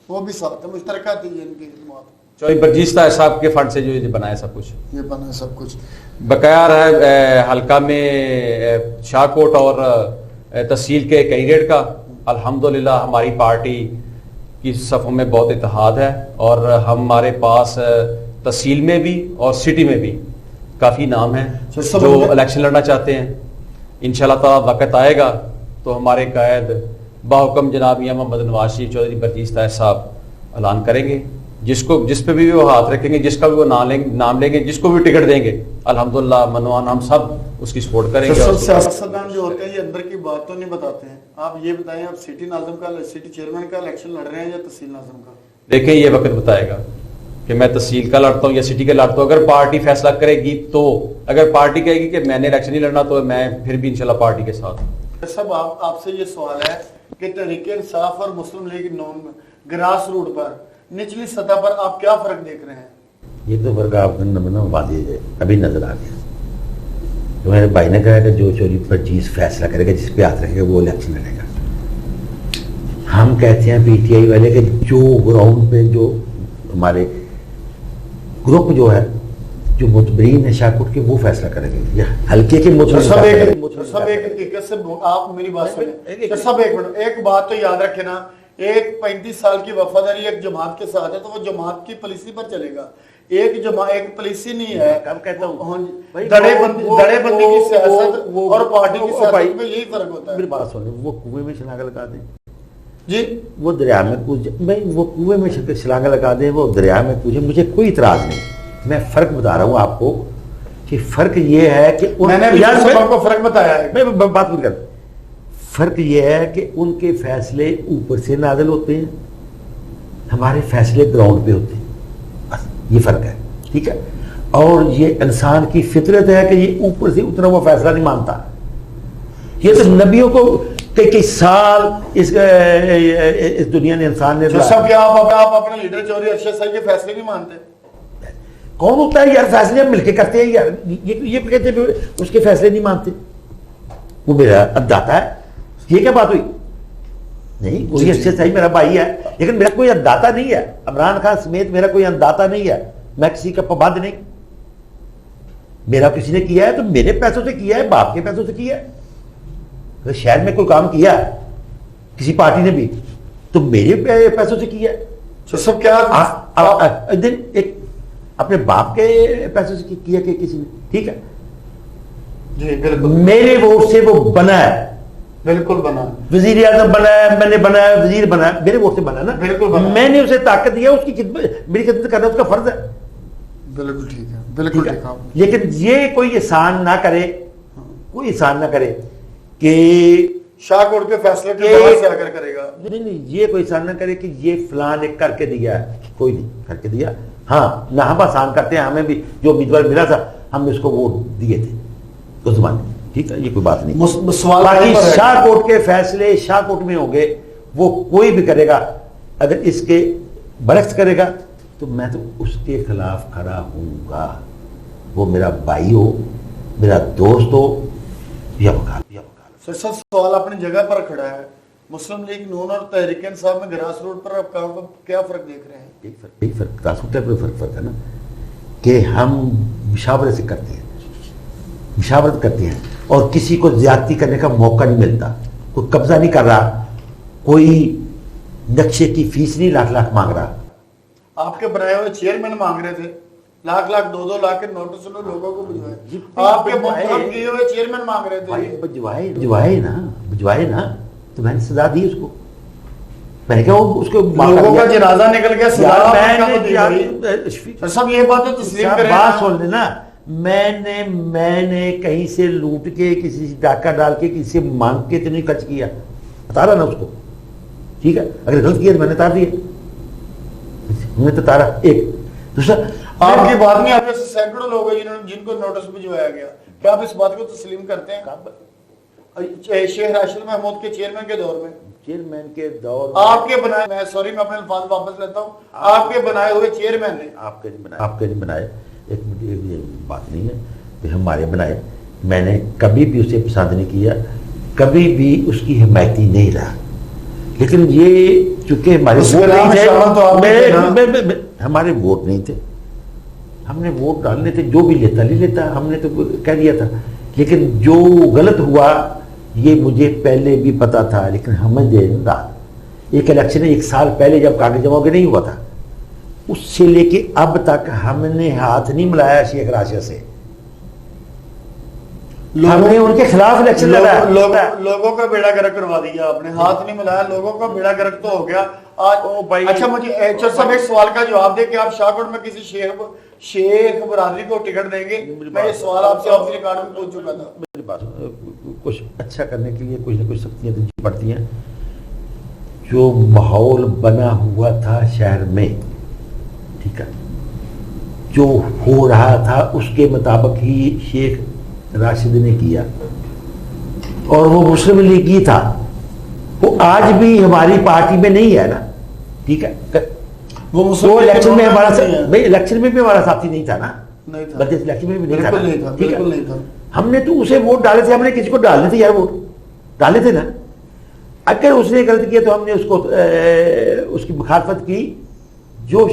वो भी साथ है, मुश्तरका थी इनकी खिदमत। चौधरी बरजीश ताहर साहब के फंड से जो बनाया सब कुछ, ये बना सब कुछ बकाया रहा हल्का में शाहकोट और तहसील के कैंडिडेट का। अल्हम्दुलिल्लाह हमारी पार्टी की सफ़ों में बहुत इत्तेहाद है और हमारे पास तहसील में भी और सिटी में भी काफ़ी नाम है जो इलेक्शन लड़ना चाहते हैं। इंशाल्लाह ताला वक्त आएगा तो हमारे कायद बाहुकम जनाब मियां मोहम्मद नवाज शरीफ चौधरी बरजीश ताहर साहब ऐलान करेंगे। जिस पे भी वो हाथ रखेंगे, जिसका भी वो नाम लेंगे, जिसको भी टिकट देंगे, अल्हम्दुलिल्लाह मनवान हम सब उसकी सपोर्ट करेंगे। सियासतदान जो होते हैं ये अंदर की बात तो नहीं बताते हैं। आप ये बताएं, आप सिटी चेयरमैन का इलेक्शन लड़ रहे हैं या तहसील नाज़िम का? देखें ये वक्त बताएगा कि मैं तहसील का लड़ता हूँ या सिटी का लड़ता हूँ। अगर पार्टी फैसला करेगी तो, अगर पार्टी कहेगी कि मैंने इलेक्शन नहीं लड़ना तो मैं फिर भी इंशाल्लाह पार्टी के साथ। सब आप आपसे ये सवाल है कि तहरीक इंसाफ और मुस्लिम लीग नून में ग्रास रूट पर निचली सतह पर आप क्या फर्क देख रहे हैं? ये तो फर्क आपको वादे अभी नजर आ गया। तो मेरे भाई ने कहा कि जो चोरी पर चीज फैसला करेगा, जिस पे हाथ रखेगा वो इलेक्शन लड़ेगा। हम कहते हैं पीटीआई वाले कि जो ग्राउंड पे जो हमारे ग्रुप जो है, जो मुतबरीन है शाहकोट के, वो फैसला करेंगे। या हल्के के सब एक हकीकत से आप मेरी बात सुने। सब एक मिनट, एक बात तो याद रखे ना, एक 35 साल की वफादारी एक जमात के साथ है तो वो जमात की पॉलिसी पर चलेगा। एक पॉलिसी नहीं है। कब कहता हूँ दड़ेबंदी की सियासत और पार्टी की सियासत में यही फर्क होता है। मेरी बात सुनो, वो कुएं में छलांगा लगा दें जी, वो दरिया में कूद भाई, वो कुएं में छलांगा लगा दें, वो दरिया में कूदे, मुझे कोई इतराज नहीं। मैं फर्क बता रहा हूँ आपको कि फर्क ये है कि मैंने आपको फर्क बताया है। मैं बात पूरी कर। फर्क ये है कि उनके फैसले ऊपर से नाज़िल होते हैं, हमारे फैसले ग्राउंड पे होते हैं, बस ये फर्क है। ठीक है, और ये इंसान की फितरत है कि ये ऊपर से उतना वो फैसला नहीं मानता। ये तो नबियों को कई साल इस दुनिया ने, इंसान ने सब क्या आप अपने लीडर चौधरी अरशद साहब के फैसले नहीं मानते? कौन होता है यार, फैसले हम मिलके करते हैं यार। ये कहते हैं उसके फैसले नहीं मानते, वो मेरा अन्नदाता है। ये क्या बात हुई? नहीं, कोई अरशद साहब मेरा भाई है, लेकिन मेरा कोई अन्नदाता नहीं है। इमरान खान समेत मेरा कोई अन्नदाता नहीं है। मैं किसी का पाबंद नहीं। मेरा किसी ने किया है तो मेरे पैसों से किया है, बाप के पैसों से किया है। अगर शहर में कोई काम किया किसी पार्टी ने भी तो मेरे पैसों से किया है। तो सब क्या एक अपने बाप के पैसों से किया कि किसी ने, ठीक है जी, बिल्कुल मेरे वोट से वो बना है, बिल्कुल बना, वजीर आजम बना है, मैंने बनाया, वजीर बना है, मेरे वोट से बना ना, बिल्कुल बना। मैंने उसे ताकत दिया, उसकी खिदमत, मेरी खिदमत करना उसका फर्ज है। बिल्कुल ठीक है, बिल्कुल ठीक है। लेकिन ये कोई एहसान ना करे, कोई एहसान ना करे कि शाहकोट के फैसले के बाद से आकर करेगा। नहीं, ये कोई एहसान ना करे कि ये फलां ने करके दिया है, कोई नहीं करके दिया। हाँ ना, हम आसान करते हैं, हमें भी जो उम्मीदवार मिला था हमने उसको वोट दिए थे उस जमाने, ठीक है, ये कोई बात नहीं। सवाल बाकी शाहकोट के फैसले शाहकोट में होंगे, वो कोई भी करेगा, अगर इसके बरक्स करेगा तो मैं तो उसके खिलाफ खड़ा होऊंगा। वो मेरा भाई हो, मेरा दोस्त हो या वकाल। सर सवाल अपनी जगह पर खड़ा है। मुस्लिम लीग नून और तहरीक इंसाफ में ग्रास रूट पर आप क्या फर्क देख रहे हैं? एक फर्क ग्रास रूट पर फर्क है ना कि हम मुशावरत से करते हैं, मुशावरत करते हैं और किसी को ज्यादती करने का मौका नहीं मिलता। कोई कब्जा नहीं कर रहा, कोई नक्शे की फीस नहीं लाख लाख मांग रहा। आपके बनाए हुए चेयरमैन मांग रहे थे लाख लाख 2-2 लाख के नोटिस लोगों को भिजवाए। आपके मुंतखब किए हुए चेयरमैन मांग रहे थे। भिजवाए ना तो मैंने सजा दी उसको। मैंने क्या उसको लोगों का जनाजा निकल गया, सब ये बात तो तस्लीम करें। बात सुन लेना, मैंने कहीं से लूट के, किसी से डाका डाल के, किसी से मांग के तो नहीं खर्च किया, बता रहा ना उसको, ठीक है। अगर गलत किया तो मैंने तार दिया, मैंने तो तारा। एक दूसरा, आपकी बात नहीं, आप जैसे सैकड़ों लोग हैं जिनको नोटिस भिजवाया गया, क्या आप इस बात को तस्लीम करते हैं? शेख राशिद महमूद के चेयरमैन के दौर में आपके बनाए, मैं सॉरी मैं अपने अल्फाज वापस लेता हूँ, आपके बनाए हुए चेयरमैन ने, आपके नहीं बनाए। एक बात नहीं है कि हमारे बनाए, मैंने कभी भी उसे पसंद नहीं किया, कभी भी उसकी हिमायती नहीं रहा। लेकिन ये चूंकि हमारे हमारे वोट नहीं थे, हमने वोट डालने थे, जो भी लेता ले लेता, हमने तो कह दिया था। लेकिन जो गलत हुआ ये मुझे पहले भी पता था, लेकिन हमें दे रहा। एक इलेक्शन 1 साल पहले जब कागज जमा के नहीं हुआ था, उससे लेके अब तक हमने हाथ नहीं मिलाया शेख राशिद से। हमने उनके खिलाफ इलेक्शन लड़ा। लोगों का बेड़ा गर्क करवा दिया आपने, हाथ नहीं मिलाया, लोगों का बेड़ा गर्क तो हो गया आज। अच्छा मुझे सब एक सवाल का जवाब दे कि आप शाहकोट में किसी शेख बरादरी को टिकट देंगे? मैं ये सवाल आपसे ऑफ रिकॉर्ड में पूछ चुका था। मेरी बात, कुछ अच्छा करने के लिए कुछ ना कुछ सख्तियां तो पड़ती हैं। जो माहौल बना हुआ था शहर में, ठीक है, जो हो रहा था उसके मुताबिक ही शेख राशिद ने किया। اور وہ مسلم لیگی تھا, وہ آج بھی ہماری پارٹی میں نہیں ہے نا, ٹھیک ہے. وہ الیکشن میں ہمارا بھائی الیکشن میں بھی ہمارا ساتھی نہیں تھا نا, نہیں تھا, بلکہ الیکشن میں بھی نہیں تھا, بالکل نہیں تھا. ہم نے تو اسے ووٹ ڈالے تھے, ہم نے کسی کو ڈالنے تھے یار, ووٹ ڈالے تھے نا. اگر اس نے غلط کیا تو ہم نے اس کو اس کی مخالفت کی. جو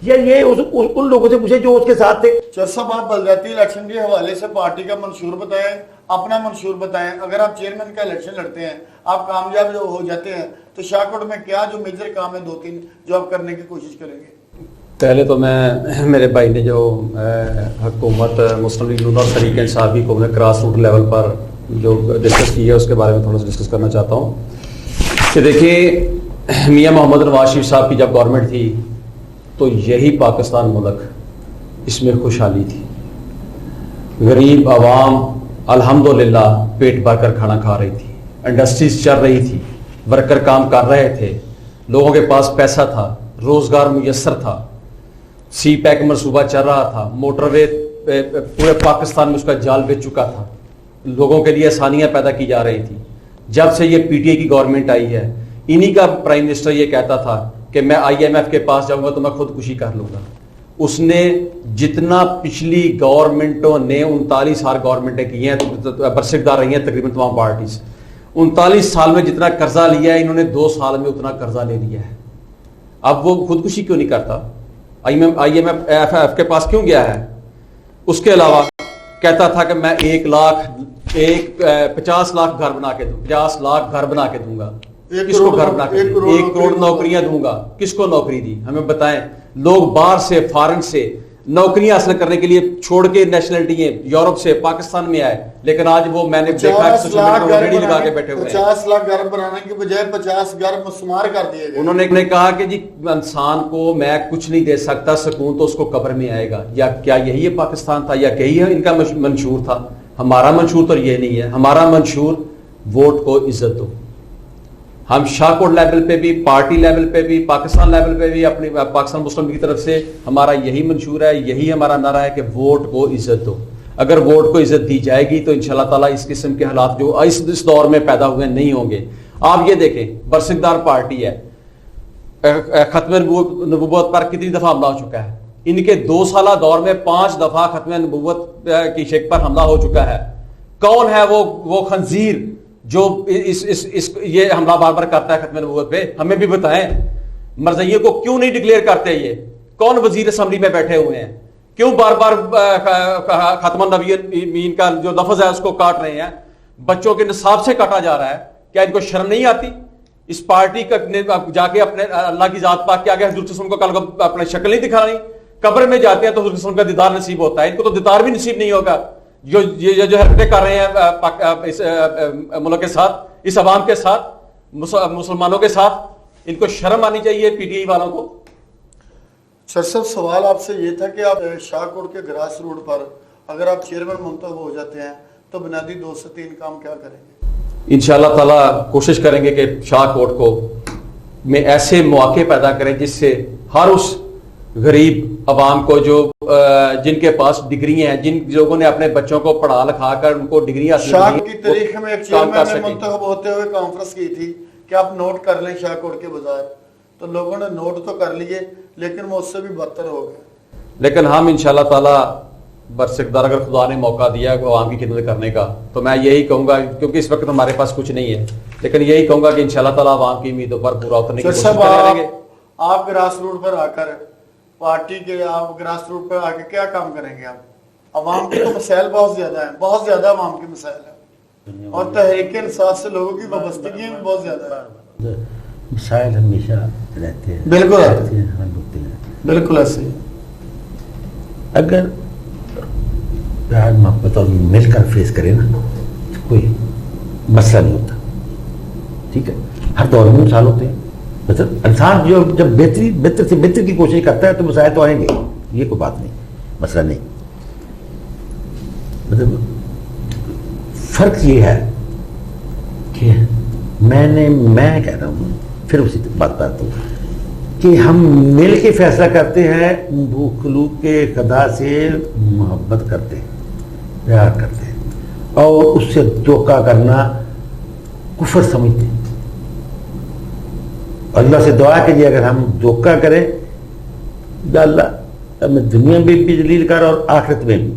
یہ ان لوگوں سے پوچھے جو اس کے ساتھ تھے. چر صاحب آپ بلدیاتی الیکشن کے حوالے سے پارٹی کا منشور بتائیں, اپنا منشور بتائیں. اگر آپ چیئرمین کا الیکشن لڑتے ہیں, آپ کامیاب جو ہو جاتے ہیں, تو شاہکوٹ میں کیا جو میجر کام ہے 2-3 جو آپ کرنے کی کوشش کریں گے؟ پہلے تو میں میرے بھائی نے جو حکومت مسلم لیگ نون اور تحریک انصاف کو میں کراس روٹ لیول پر جو ڈسکس کی ہے اس کے بارے میں تھوڑا سا ڈسکس کرنا چاہتا ہوں کہ دیکھیے میاں محمد نواز شریف صاحب کی جب گورنمنٹ تھی تو یہی پاکستان ملک, اس میں خوشحالی تھی, غریب عوام الحمدللہ پیٹ بھر کر کھانا کھا رہی تھی, انڈسٹریز چل رہی تھی, ورکر کام کر رہے تھے, لوگوں کے پاس پیسہ تھا, روزگار میسر تھا, سی پیک منصوبہ چل رہا تھا, موٹر وے پورے پاکستان میں اس کا جال بچ چکا تھا, لوگوں کے لیے آسانیاں پیدا کی جا رہی تھی. جب سے یہ پی ٹی آئی کی گورنمنٹ آئی ہے, انہی کا پرائم منسٹر یہ کہتا تھا کہ میں آئی ایم ایف کے پاس جاؤں گا تو میں خودکشی کر لوں گا. اس نے جتنا پچھلی گورنمنٹوں نے 39 سال گورنمنٹیں کی ہیں, برسکدار رہی ہیں تقریباً تمام پارٹیز, 39 سال میں جتنا قرضہ لیا ہے انہوں نے 2 سال میں اتنا قرضہ لے لیا ہے. اب وہ خودکشی کیوں نہیں کرتا؟ آئی ایم ایف کے پاس کیوں گیا ہے؟ اس کے علاوہ کہتا تھا کہ میں 50 لاکھ گھر بنا کے دوں, 50 لاکھ گھر بنا کے دوں گا. کس کو گھر بنا کے 1 کروڑ نوکریاں دوں گا. کس کو نوکری دی؟ ہمیں بتائیں. لوگ باہر سے فارن سے نوکریاں حاصل کرنے کے لیے چھوڑ کے نیشنلٹی یورپ سے پاکستان میں آئے, لیکن آج وہ میں نے دیکھا ریڈی لگا کے بیٹھے ہوئے ہیں. 50 لاکھ گھر بنانے کے بجائے 50 گھر مسمار کر دیے گئے. انہوں نے کہا کہ جی انسان کو میں کچھ نہیں دے سکتا, سکون تو اس کو قبر میں آئے گا. یا کیا یہی ہے پاکستان تھا, یا یہی ہے ان کا منشور تھا؟ ہمارا منشور تو یہ نہیں ہے. ہمارا منشور ووٹ کو عزت دو. ہم شاہکوٹ لیول پہ بھی, پارٹی لیول پہ بھی, پاکستان لیول پہ بھی, اپنی پاکستان مسلم کی طرف سے ہمارا یہی منشور ہے, یہی ہمارا نعرہ ہے کہ ووٹ کو عزت دو. اگر ووٹ کو عزت دی جائے گی تو انشاءاللہ تعالیٰ اس قسم کے حالات جو اس دور میں پیدا ہوئے نہیں ہوں گے. آپ یہ دیکھیں, برسکدار پارٹی ہے, ختم نبوت پر کتنی دفعہ حملہ ہو چکا ہے. ان کے 2 سالہ دور میں 5 دفعہ ختم نبوت کی شک پر حملہ ہو چکا ہے. کون ہے وہ خنزیر جو یہ حملہ بار بار کرتا ہے ختم نبوت پہ؟ ہمیں بھی بتائیں. مرزائیوں کو کیوں نہیں ڈکلیئر کرتے؟ یہ کون وزیر اسمبلی میں بیٹھے ہوئے ہیں؟ کیوں بار بار ختم النبیین کا جو لفظ ہے اس کو کاٹ رہے ہیں؟ بچوں کے نصاب سے کاٹا جا رہا ہے. کیا ان کو شرم نہیں آتی؟ اس پارٹی کا جا کے اپنے اللہ کی ذات پاک کے آگے حضور صلی اللہ علیہ وسلم کو اپنے شکل نہیں دکھانی. قبر میں جاتے ہیں تو حضور صلی اللہ علیہ وسلم کا دیدار نصیب ہوتا ہے, ان کو تو دیدار بھی نصیب نہیں ہوگا. جو حرکتیں کر رہے ہیں اس ملک کے ساتھ, اس عوام کے ساتھ, مسلمانوں کے ساتھ, ان کو شرم آنی چاہیے پی ٹی آئی والوں کو. سر صاحب سوال آپ سے یہ تھا کہ آپ شاہکوٹ کے گراس روٹ پر اگر آپ چیئرمین منتخب ہو جاتے ہیں تو بنیادی 2 سے 3 کام کیا کریں گے؟ انشاءاللہ تعالیٰ کوشش کریں گے کہ شاہکوٹ کو میں ایسے مواقع پیدا کریں جس سے ہر اس غریب عوام کو جو جن کے پاس ڈگریاں ہیں, جن لوگوں نے اپنے بچوں کو پڑھا لکھا کر ان کو ڈگری حاصل شاہکوٹ کی تاریخ میں ایک چیئرمین نے منتخب ہوتے ہوئے کانفرنس کی تھی کہ آپ نوٹ کر لیں شاہکوٹ کے بازار, تو لوگوں نے نوٹ تو کر لیے لیکن وہ اس سے بھی بدتر ہو گئے. لیکن ہم انشاءاللہ تعالیٰ برسکدار اگر خدا نے موقع دیا عوام کی خدمت کرنے کا تو میں یہی کہوں گا, کیونکہ اس وقت ہمارے پاس کچھ نہیں ہے, لیکن یہی کہوں گا کہ انشاءاللہ تعالیٰ عوام کی امیدوں پر پورا اترنے کی کوشش کریں گے. آپ گراس روٹ پر آ کر پارٹی کے, آپ گراس روٹ پر آ کے کیا کام کریں گے؟ آپ عوام کے تو مسائل بہت زیادہ ہیں, بہت زیادہ عوام کے مسائل ہیں, اور تحریک انصاف سے لوگوں کی وابستگی بھی بہت زیادہ ہے. مسائل ہمیشہ رہتے ہیں, بالکل بالکل ایسے. اگر پیار محبت اور مل کر فیس کرے نا کوئی مسئلہ نہیں ہوتا. ٹھیک ہے, ہر دور میں مثال ہوتے ہیں. مطلب انسان جو جب بہتر سے بہتر کی کوشش کرتا ہے تو مسائل تو آئیں گے, یہ کوئی بات نہیں, مسئلہ نہیں. مطلب فرق یہ ہے کہ میں کہہ رہا ہوں, پھر اسی بات پر آتا ہوں کہ ہم مل کے فیصلہ کرتے ہیں, مخلوق کے خدا سے محبت کرتے ہیں, پیار کرتے ہیں, اور اس سے دھوکہ کرنا कुफर समझते हैं। अल्लाह से दुआ कीजिए अगर हम धोखा करें या अल्लाह हमें दुनिया में भी जलील कर और आखिरत में भी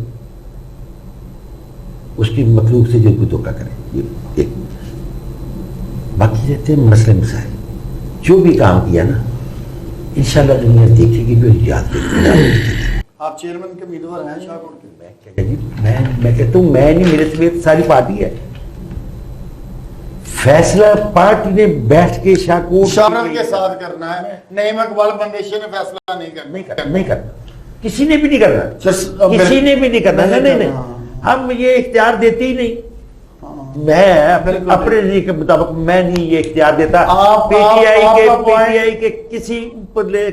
उसकी मखलूक से जो कोई धोखा करे। ये एक बाकी रहते हैं मसले मसाइल, जो भी काम किया ना इंशाल्लाह दुनिया देखेगी भी और याद करेगी। आप चेयरमैन के उम्मीदवार हैं शाहकोट के? मैं कहता हूँ मैं नहीं, मेरे समेत सारी पार्टी है। फैसला पार्टी ने बैठ के शाहकोट के साथ करना है, नईम इकबाल बंदेशी ने फैसला नहीं करना। किसी ने भी नहीं करना, किसी ने भी नहीं करना। नहीं, हम ये इख्तियार देते ही नहीं। मैं अपने जी के मुताबिक मैं नहीं ये इख्तियार देता पीटीआई के किसी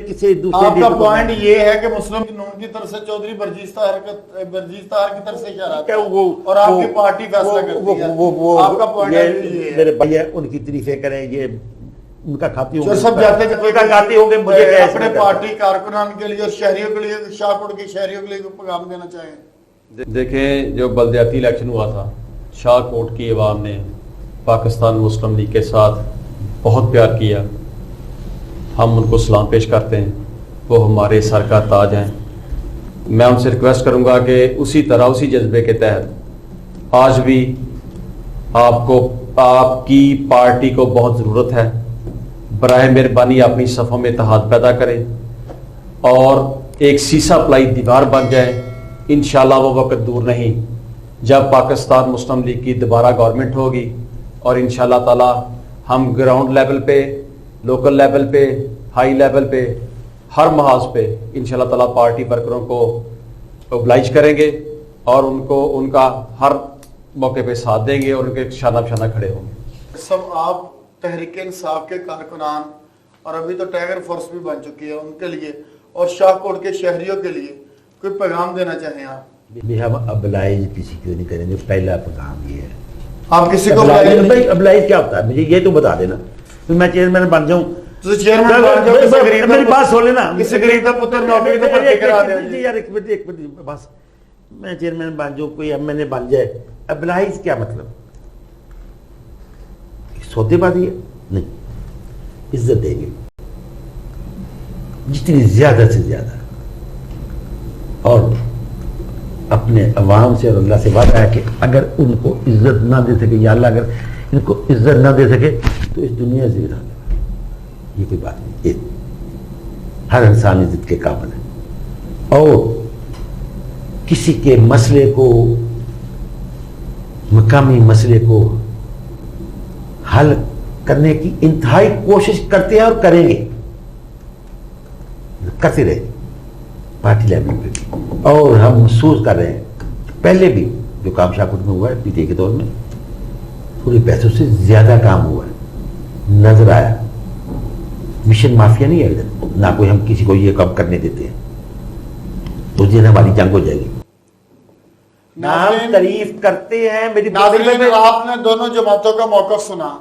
किसी दूसरे। आपका पॉइंट ये है कि मुस्लिम नून की तरफ से चौधरी बरजीश ताहिर की तरफ से इशारा है और आपकी पार्टी फैसला करती है। आपका पॉइंट मेरे भैया उनकी तारीफें करें, ये उनका खाती होंगे, सब जाते होंगे। मुझे अपने पार्टी कारकुनान के लिए और शहरियों के लिए, शाहकोट के शहरियों के लिए पैगाम देना चाहें? देखें, जो बल्दियाती इलेक्शन हुआ था, शाहकोट की अवाम ने पाकिस्तान मुस्लिम लीग के साथ बहुत प्यार किया। हम उनको सलाम पेश करते हैं, वो हमारे सर का ताज हैं। मैं उनसे रिक्वेस्ट करूंगा कि उसी तरह, उसी जज्बे के तहत आज भी आपको, आपकी पार्टी को बहुत ज़रूरत है। बराए मेहरबानी अपनी सफ़ों में इत्तेहाद पैदा करें और एक सीसा पलाई दीवार बन जाए। इंशाल्लाह वो वक्त दूर नहीं जब पाकिस्तान मुस्लिम लीग की दोबारा गवर्नमेंट होगी और इंशाल्लाह ताला हम ग्राउंड लेवल पे, लोकल लेवल पे, हाई लेवल पे, हर महाज पे इंशाल्लाह ताला पार्टी वर्करों को ओबलाइज करेंगे और उनको उनका हर मौके पे साथ देंगे और उनके शाना बशाना खड़े होंगे। सब आप तहरीक इंसाफ के कारकुनान और अभी तो टाइगर फोर्स भी बन चुकी है, उनके लिए और शाहकोट के शहरियों के लिए कोई पैगाम देना चाहें आप? हम अबलाइज किसी को नहीं करेंगे, पहला पैगाम ये है। आप किसी को अबलाइज क्या होता है मुझे ये तो बता देना, तो मैं चेयरमैन बन जाऊं। तो चेयरमैन बन जाओ, मेरी बात सुन लेना। किसी गरीब का पुत्र नौकरी तो भर्ती करा देंगे यार। एक मिनट बस, मैं चेयरमैन बन जाऊं, कोई एमएनए बन जाए, अबलाइज क्या मतलब? सौदेबाजी है? नहीं, इज्जत देंगे जितनी ज्यादा से ज्यादा, और अपने अवाम से और अल्लाह से वादा है कि अगर उनको इज्जत ना दे सके, या अल्लाह अगर इनको इज्जत ना दे सके तो इस दुनिया से गिरा देगा। ये कोई बात नहीं, हर इंसान इज्जत के काबिल है। और किसी के मसले को, मकामी मसले को हल करने की इंतहाई कोशिश करते हैं और करेंगे, करते रहेंगे पार्टी लेवल पे भी। और हम महसूस कर रहे हैं पहले भी जो काम शाहकोट में हुआ है पीटीआई के दौर में, थोड़े पैसों से ज्यादा काम हुआ है, नजर आया। मिशन माफिया नहीं है इधर, ना कोई हम किसी को ये काम करने देते हैं, उस दिन हमारी जंग हो जाएगी। नाम तारीफ करते हैं मेरी। आपने दोनों जमातों का मौक़िफ़ सुना,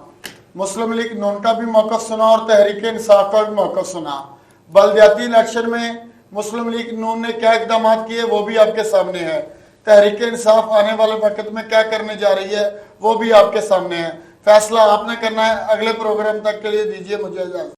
मुस्लिम लीग नून का भी मौक़िफ़ सुना और तहरीक इंसाफ का भी मौक़िफ़ सुना। बल्दियाती इलेक्शन में मुस्लिम लीग नून ने क्या इकदाम किए वो भी आपके सामने है। तहरीक इंसाफ आने वाले वक्त में क्या करने जा रही है वो भी आपके सामने है। फैसला आपने करना है। अगले प्रोग्राम तक के लिए दीजिए मुझे इजाजत।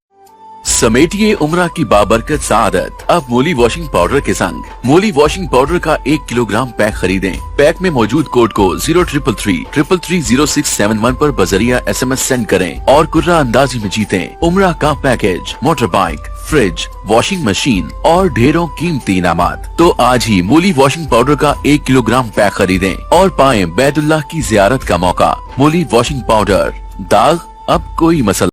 समेटिए उम्रा की बाबरकत सादत अब मोली वॉशिंग पाउडर के संग। मोली वॉशिंग पाउडर का 1 किलोग्राम पैक खरीदें। पैक में मौजूद कोड को 0333330671 पर बजरिया SMS सेंड करें और कुर्रा अंदाजी में जीतें उम्रा का package, motor bike, fridge, washing machine और ढेरों कीमती इनामात। तो आज ही मोली वॉशिंग पाउडर का 1 किलोग्राम पैक खरीदें और पाएं बैतुल्लाह की जियारत का मौका। मोली वॉशिंग पाउडर, दाग अब कोई मसला